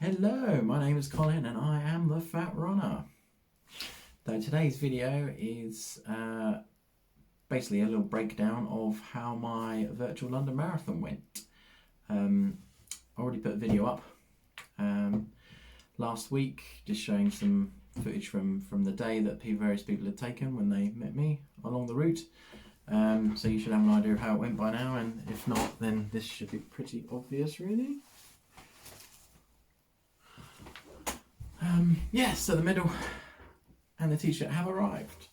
Hello, my name is Colin and I am the Fat Runner. So today's video is basically a little breakdown of how my virtual London Marathon went. I already put a video up last week just showing some footage from the day that various people had taken when they met me along the route. So you should have an idea of how it went by now, and if not, then this should be pretty obvious really. So the medal and the t-shirt have arrived.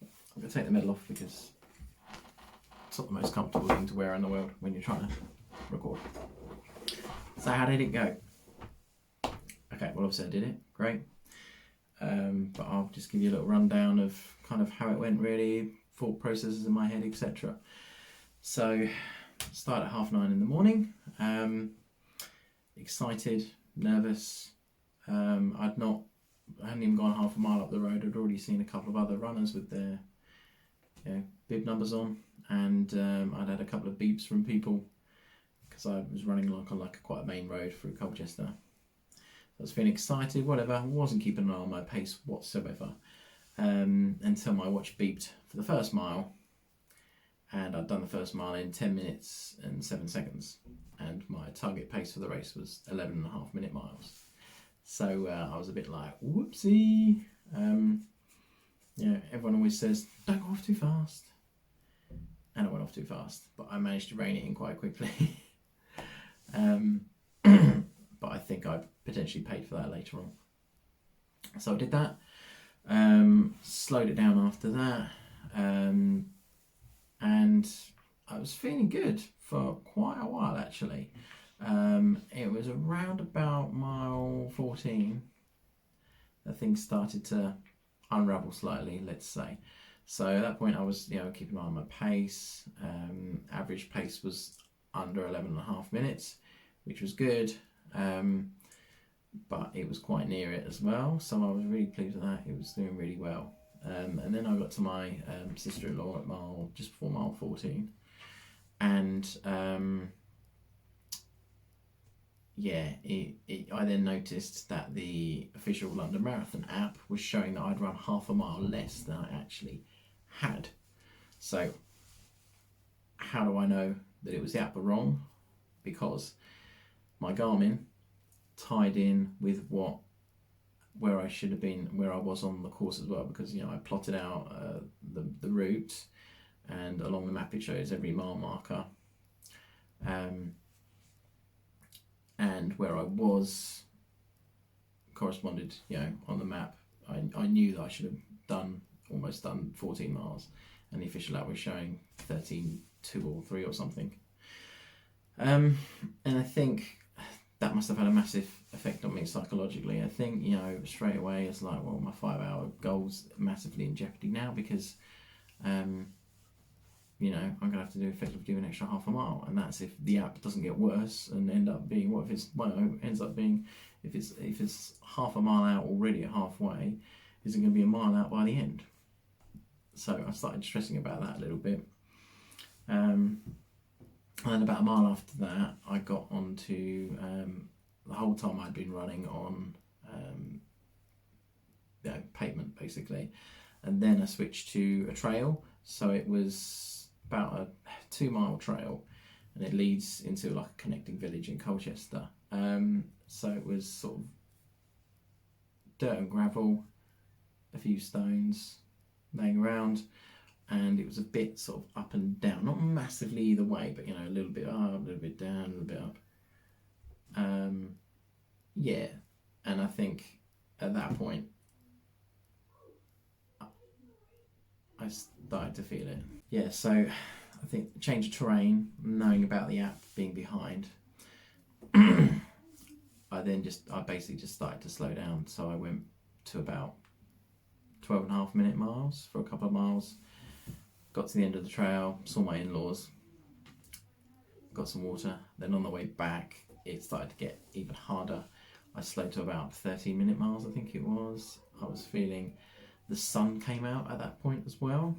I'm going to take the medal off because it's not the most comfortable thing to wear in the world when you're trying to record. So how did it go? Okay, well obviously I did it, great. But I'll just give you a little rundown of kind of how it went really, thought processes in my head, etc. So start at 9:30 in the morning, excited, nervous. I hadn't even gone half a mile up the road. I'd already seen a couple of other runners with their bib numbers on, and I'd had a couple of beeps from people because I was running on quite a main road through Colchester. So I was feeling excited, whatever. I wasn't keeping an eye on my pace whatsoever until my watch beeped for the first mile, and I'd done the first mile in 10 minutes and 7 seconds, and my target pace for the race was 11.5 minute miles. So I was a bit like, whoopsie. Everyone always says, don't go off too fast. And I went off too fast, but I managed to rein it in quite quickly. But I think I potentially paid for that later on. So I did that, slowed it down after that, and I was feeling good for quite a while actually. It was around about mile 14 that things started to unravel slightly, let's say. So at that point I was keeping an eye on my pace. Average pace was under 11.5 minutes, which was good, but it was quite near it as well, so I was really pleased with that. It was doing really well. And then I got to my sister-in-law at just before mile 14, and I then noticed that the official London Marathon app was showing that I'd run half a mile less than I actually had. So how do I know that it was the app were wrong? Because my Garmin tied in with where I should have been, where I was on the course as well, because I plotted out the route, and along the map it shows every mile marker. And where I was corresponded, on the map. I knew that I should have almost done 14 miles, and the official app was showing 13.2 or 3 or something. And I think that must have had a massive effect on me psychologically. I think, straight away it's like, well, my 5-hour goal's massively in jeopardy now because I'm going to have to effectively do an extra half a mile, and that's if the app doesn't get worse and ends up being if it's half a mile out already at halfway, is it going to be a mile out by the end? So I started stressing about that a little bit, and then about a mile after that I got onto the whole time I'd been running on pavement basically, and then I switched to a trail. So it was about a 2-mile trail, and it leads into like a connecting village in Colchester. So it was sort of dirt and gravel, a few stones laying around, and it was a bit sort of up and down, not massively either way, but a little bit up, a little bit down, a little bit up. And I think at that point I started to feel it. So I think change of terrain, knowing about the app being behind, I basically just started to slow down. So I went to about 12.5 minute miles for a couple of miles, got to the end of the trail, saw my in-laws, got some water. Then on the way back it started to get even harder. I slowed to about 13 minute miles, I think it was. I was feeling the sun came out at that point as well,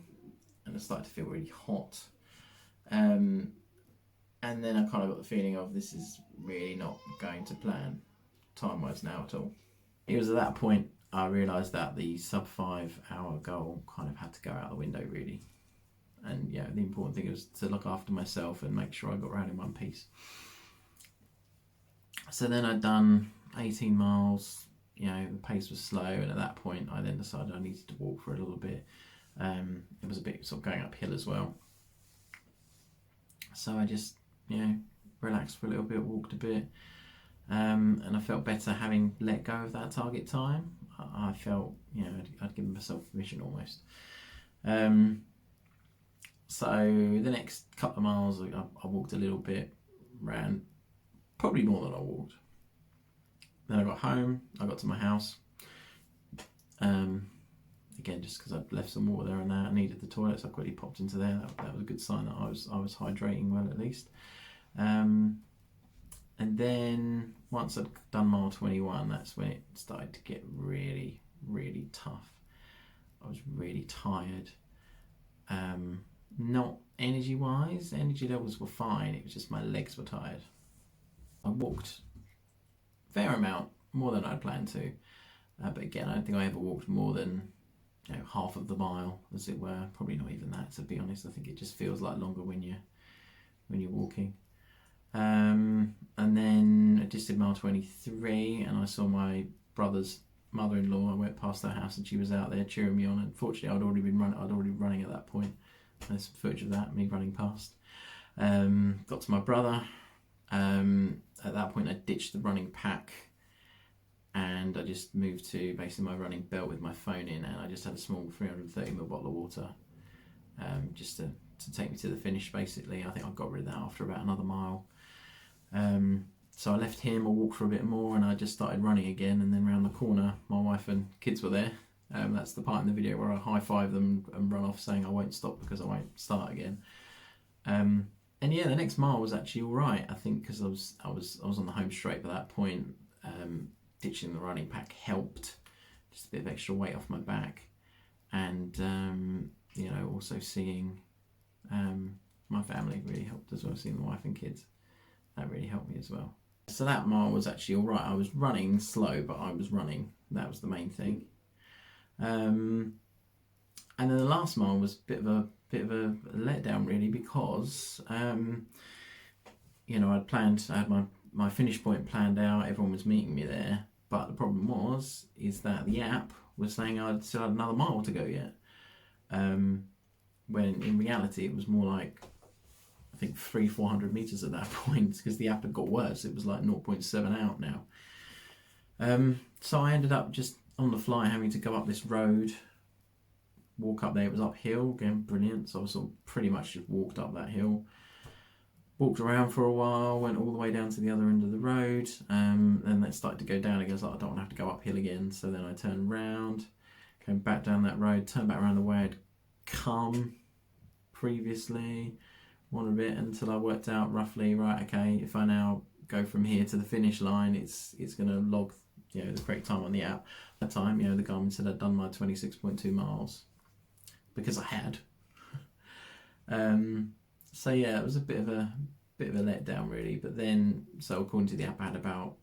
and I started to feel really hot. And then I kind of got the feeling of this is really not going to plan time-wise now at all. It was at that point I realised that the sub 5 hour goal kind of had to go out the window really. And yeah, the important thing was to look after myself and make sure I got around in one piece. So then I'd done 18 miles, you know, the pace was slow, and at that point I then decided I needed to walk for a little bit. It was a bit sort of going uphill as well. So I just, you know, relaxed for a little bit, walked a bit, and I felt better having let go of that target time. I felt, you know, I'd given myself permission almost. So the next couple of miles I walked a little bit, ran probably more than I walked. Then I got home, I got to my house. Again, just because I'd left some water there and that, I needed the toilet, so I quickly popped into there. That was a good sign that I was hydrating well at least. And then once I'd done mile 21, that's when it started to get really, really tough. I was really tired. Not energy wise, energy levels were fine, it was just my legs were tired. I walked a fair amount, more than I'd planned to, but again, I don't think I ever walked more than, you know, half of the mile, as it were. Probably not even that, to be honest. I think it just feels like longer when you're walking. And then I just did mile 23, and I saw my brother's mother-in-law. I went past her house, and she was out there cheering me on. Unfortunately, I'd already been running at that point. There's some footage of that, me running past. Got to my brother. At that point I ditched the running pack and I just moved to basically my running belt with my phone in, and I just had a small 330ml bottle of water, just to take me to the finish basically. I think I got rid of that after about another mile. So I left him, I walked for a bit more, and I just started running again, and then round the corner my wife and kids were there. That's the part in the video where I high-five them and run off saying I won't stop because I won't start again. And yeah, the next mile was actually all right, I think, because I was on the home straight by that point. Ditching the running pack helped, just a bit of extra weight off my back, and you know, also seeing my family really helped as well. Seeing the wife and kids, that really helped me as well. So that mile was actually all right. I was running slow, but I was running. That was the main thing. And then the last mile was a bit of a letdown really, because you know, I had my finish point planned out, everyone was meeting me there, but the problem is that the app was saying I still had another mile to go yet, when in reality it was more like, I think 300-400 meters at that point, because the app had got worse. It was like 0.7 out now. So I ended up just on the fly having to go up this road, walk up there. It was uphill, again, brilliant. So I sort of pretty much just walked up that hill, walked around for a while, went all the way down to the other end of the road, and it started to go down again. I was like, I don't want to have to go uphill again. So then I turned round, came back down that road, turned back around the way I'd come previously, one a bit, until I worked out roughly, right, okay, if I now go from here to the finish line, it's going to log, you know, the correct time on the app. At that time, you know, the Garmin said I'd done my 26.2 miles, because I had. So yeah, it was a bit of a letdown really. But then, so according to the app, I had about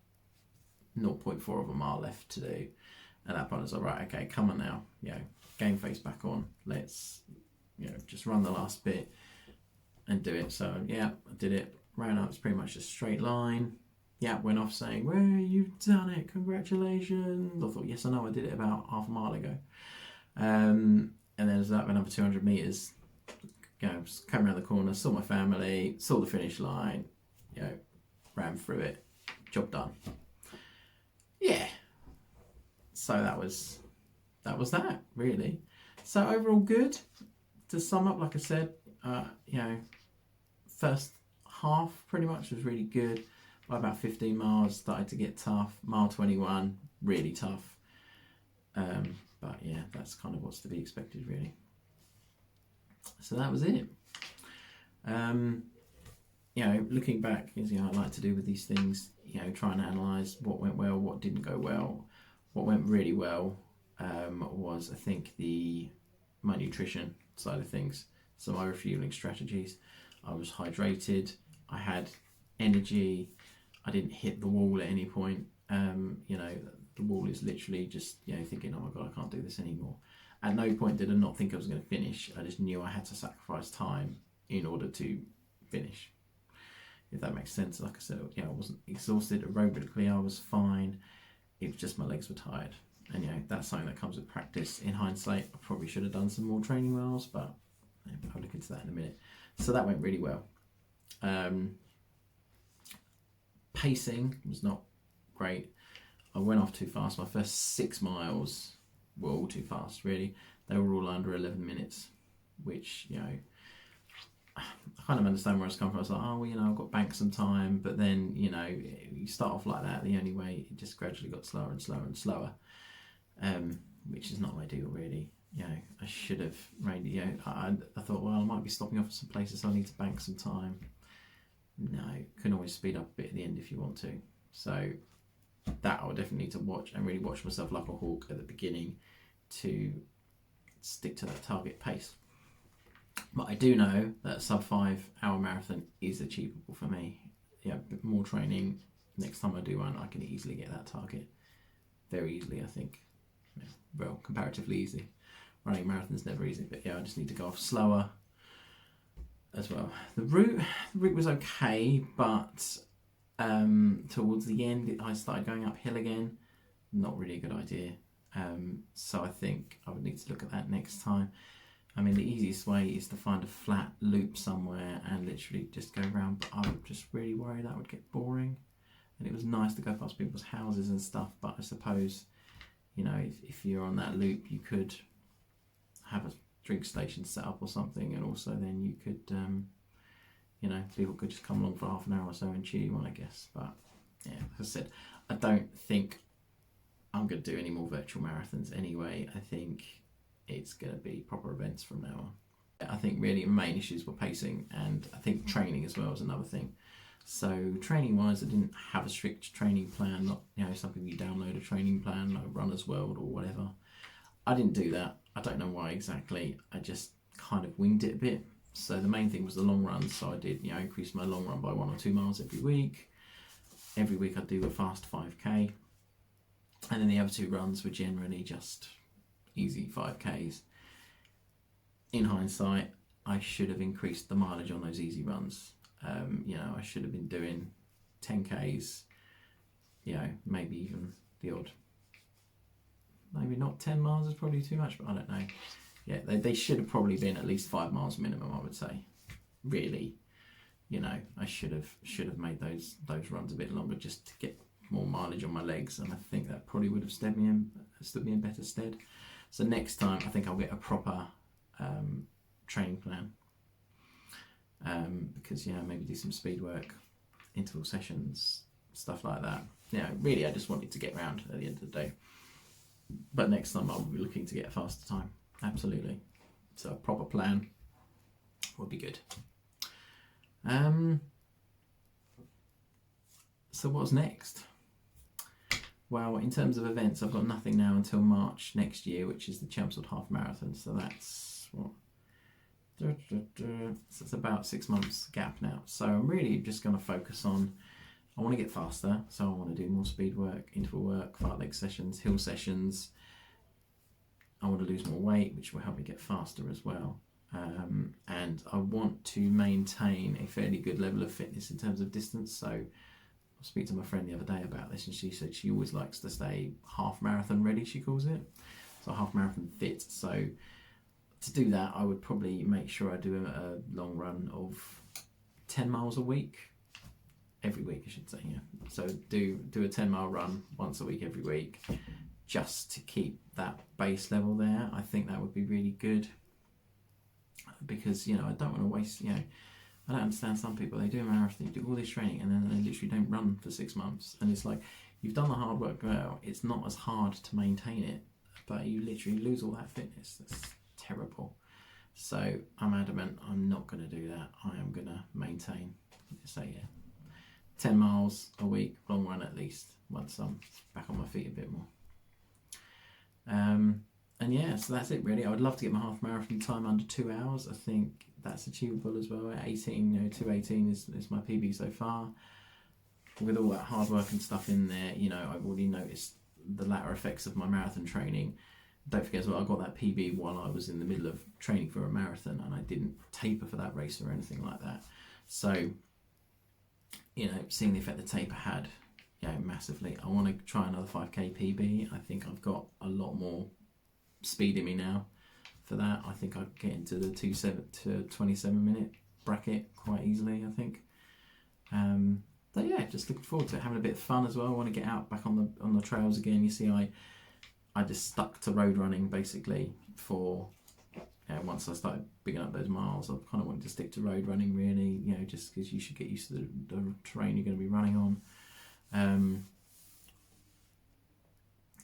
0.4 of a mile left to do. At that point, I was like, right, okay, come on now, you know, game face back on. Let's, you know, just run the last bit and do it. So yeah, I did it. Ran up. It's pretty much a straight line. The app went off saying, "Well, you've done it. Congratulations." I thought, yes, I know. I did it about half a mile ago. And then as that went up 200 meters, you know, came around the corner, saw my family, saw the finish line, you know, ran through it, job done. Yeah. So that was that really. So overall good. To sum up, like I said, you know, first half pretty much was really good. By about 15 miles, started to get tough. Mile 21, really tough. But yeah, that's kind of what's to be expected really. So that was it. You know, looking back, as you know, I like to do with these things, you know, try and analyse what went well, what didn't go well. What went really well was, I think, my nutrition side of things. So my refueling strategies. I was hydrated, I had energy, I didn't hit the wall at any point. You know, the wall is literally just, you know, thinking, oh my God, I can't do this anymore. At no point did I not think I was going to finish. I just knew I had to sacrifice time in order to finish, if that makes sense. Like I said, you know, I wasn't exhausted aerobically, I was fine. It was just my legs were tired. And, you know, that's something that comes with practice. In hindsight, I probably should have done some more training miles, but I'll look into that in a minute. So that went really well. Pacing was not great. I went off too fast. My first 6 miles were all too fast, really. They were all under 11 minutes, which, you know, I kind of understand where I was coming from. I was like, oh, well, you know, I've got bank some time. But then, you know, you start off like that. The only way, it just gradually got slower and slower and slower, which is not ideal, really. You know, I should have made, you know, I thought, well, I might be stopping off at some places, so I need to bank some time. No, can always speed up a bit at the end if you want to. So that I would definitely need to watch and really watch myself like a hawk at the beginning to stick to that target pace. But I do know that a sub 5 hour marathon is achievable for me. Yeah, a bit more training. Next time I do one, I can easily get that target. Very easily, I think. Yeah, well, comparatively easy. Running marathon's never easy, but yeah, I just need to go off slower as well. The route was okay, but towards the end I started going uphill again. Not really a good idea. So I think I would need to look at that next time. I mean, the easiest way is to find a flat loop somewhere and literally just go around, but I would just really worry that would get boring. And it was nice to go past people's houses and stuff, but I suppose, you know, if you're on that loop, you could have a drink station set up or something, and also then you could, you know, people could just come along for half an hour or so and cheer you on, I guess. But yeah, as I said, I don't think I'm going to do any more virtual marathons anyway. I think it's going to be proper events from now on. I think really main issues were pacing, and I think training as well is another thing. So training wise, I didn't have a strict training plan, not, you know, something you download a training plan like Runner's World or whatever. I didn't do that. I don't know why exactly. I just kind of winged it a bit. So the main thing was the long runs. So I did, you know, increase my long run by 1 or 2 miles every week. Every week I'd do a fast 5k. And then the other 2 runs were generally just easy 5ks. In hindsight, I should have increased the mileage on those easy runs. You know, I should have been doing 10ks, you know, maybe even the odd, maybe not 10 miles is probably too much, but I don't know. Yeah, they should have probably been at least 5 miles minimum, I would say. Really, you know, I should have made those runs a bit longer just to get more mileage on my legs, and I think that probably would have stood me in better stead. So next time, I think I'll get a proper training plan, because, you know, maybe do some speed work, interval sessions, stuff like that. You know, really, I just wanted to get round at the end of the day. But next time I'll be looking to get a faster time, absolutely. So a proper plan would be good. So what's next? Well, in terms of events, I've got nothing now until March next year, which is the Chelmsford Half Marathon. So that's what? So it's about 6 months gap now. So I'm really just going to focus on, I want to get faster, so I want to do more speed work, interval work, fartlek sessions, hill sessions. I want to lose more weight, which will help me get faster as well. And I want to maintain a fairly good level of fitness in terms of distance. So I speak to my friend the other day about this, and she said she always likes to stay half marathon ready, she calls it. So half marathon fit. So to do that, I would probably make sure I do a long run of 10 miles a week. Every week, I should say, yeah. So do a 10-mile run once a week every week, just to keep that base level there. I think that would be really good, because, you know, I don't want to waste, you know, I don't understand some people, they do a marathon, do all this training, and then they literally don't run for 6 months. And it's like, you've done the hard work well, it's not as hard to maintain it, but you literally lose all that fitness. That's terrible. So I'm adamant I'm not going to do that. I am going to maintain, so yeah, 10 miles a week, long run at least, once I'm back on my feet a bit more. And yeah, so that's it really. I would love to get my half marathon time under 2 hours. I think that's achievable as well. At 18, you know, 2:18 is my PB so far. with all that hard work and stuff in there, you know, I've already noticed the latter effects of my marathon training. Don't forget as well, I got that PB while I was in the middle of training for a marathon, and I didn't taper for that race or anything like that. So, you know, seeing the effect the taper had, yeah, massively. I want to try another 5k PB. I think I've got a lot more speed in me now for that. I think I could get into the 27 minute bracket quite easily, I think. But yeah, just looking forward to it, having a bit of fun as well. I want to get out back on the trails again. You see, I just stuck to road running basically for, once I started bigging up those miles. I kind of wanted to stick to road running really, you know, just because you should get used to the terrain you're going to be running on.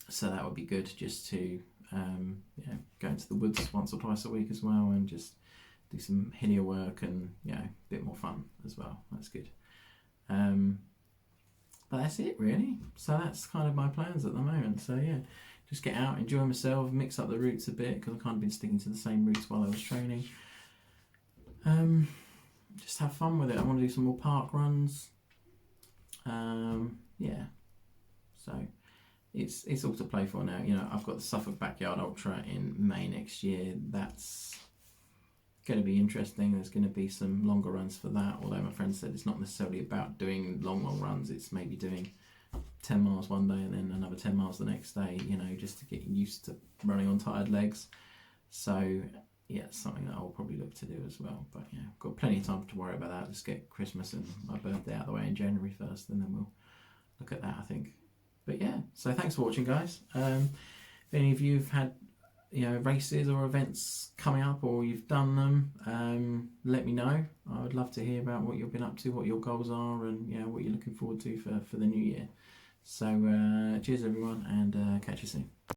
So that would be good, just to go into the woods once or twice a week as well, and just do some hillier work and a bit more fun as well. That's good. But that's it really. So that's kind of my plans at the moment. So yeah, just get out, enjoy myself, mix up the routes a bit, because I've kind of been sticking to the same routes while I was training. Just have fun with it. I want to do some more park runs. Yeah, so it's all to play for now. You know, I've got the Suffolk Backyard Ultra in May next year. That's going to be interesting. There's going to be some longer runs for that, although my friend said it's not necessarily about doing long runs. It's maybe doing 10 miles one day and then another 10 miles the next day, you know, just to get used to running on tired legs. So yeah, it's something that I'll probably look to do as well. But yeah, I've got plenty of time to worry about that. Just get Christmas and my birthday out of the way in January first, and then we'll look at that, I think. But yeah, so thanks for watching, guys. If any of you have had races or events coming up, or you've done them, let me know. I would love to hear about what you've been up to, what your goals are, and what you're looking forward to for the new year. So cheers everyone, and catch you soon.